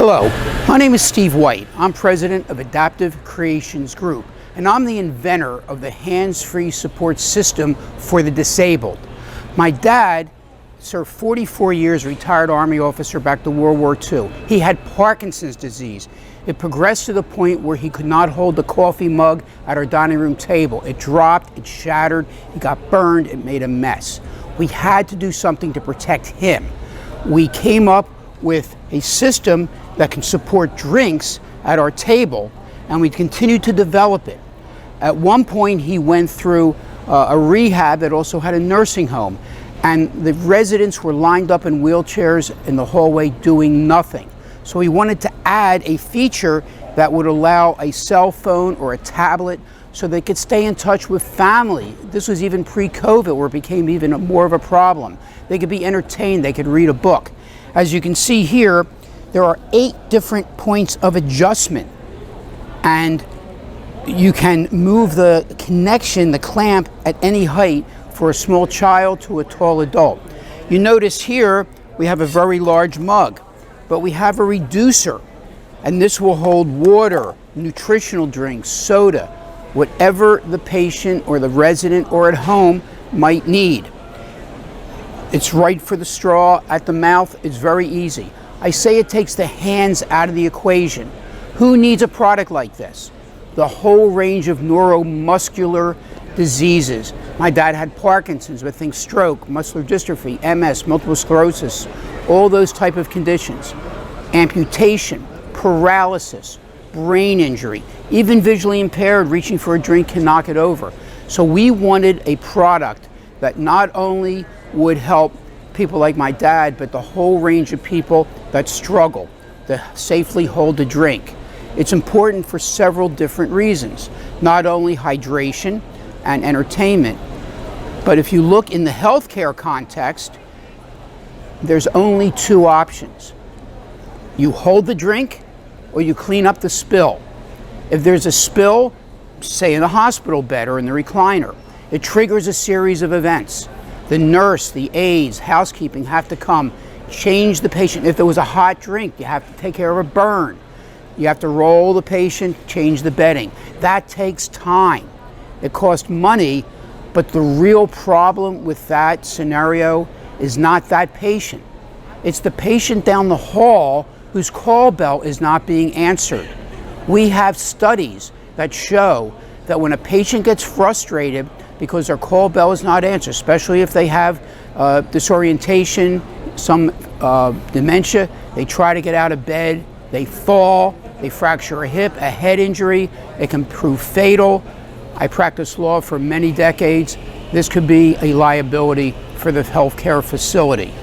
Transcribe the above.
Hello, my name is Steve White. I'm president of Adaptive Creations Group, and I'm the inventor of the hands-free support system for the disabled. My dad served 44 years, retired Army officer back to World War II. He had Parkinson's disease. It progressed to the point where he could not hold the coffee mug at our dining room table. It dropped, it shattered, it got burned, it made a mess. We had to do something to protect him. We came up with a system that can support drinks at our table, and we continued to develop it. At one point, he went through a rehab that also had a nursing home, and the residents were lined up in wheelchairs in the hallway doing nothing. So we wanted to add a feature that would allow a cell phone or a tablet so they could stay in touch with family. This was even pre-COVID, where it became even more of a problem. They could be entertained, they could read a book. As you can see here, there are 8 different points of adjustment, and you can move the connection, the clamp, at any height for a small child to a tall adult. You notice here we have a very large mug, but we have a reducer, and this will hold water, nutritional drinks, soda, whatever the patient or the resident or at home might need. It's right for the straw at the mouth. It's very easy. I say it takes the hands out of the equation. Who needs a product like this? The whole range of neuromuscular diseases. My dad had Parkinson's, but think stroke, muscular dystrophy, MS, multiple sclerosis, all those type of conditions. Amputation, paralysis, brain injury, even visually impaired, reaching for a drink can knock it over. So we wanted a product that not only would help people like my dad, but the whole range of people that struggle to safely hold a drink. It's important for several different reasons, not only hydration and entertainment, but if you look in the healthcare context, there's only 2 options. You hold the drink or you clean up the spill. If there's a spill, say in a hospital bed or in the recliner, it triggers a series of events. The nurse, the aides, housekeeping have to come, change the patient. If there was a hot drink, you have to take care of a burn. You have to roll the patient, change the bedding. That takes time. It costs money, but the real problem with that scenario is not that patient. It's the patient down the hall whose call bell is not being answered. We have studies that show that when a patient gets frustrated because their call bell is not answered, especially if they have disorientation, some dementia, they try to get out of bed, they fall, they fracture a hip, a head injury, it can prove fatal. I practiced law for many decades. This could be a liability for the healthcare facility.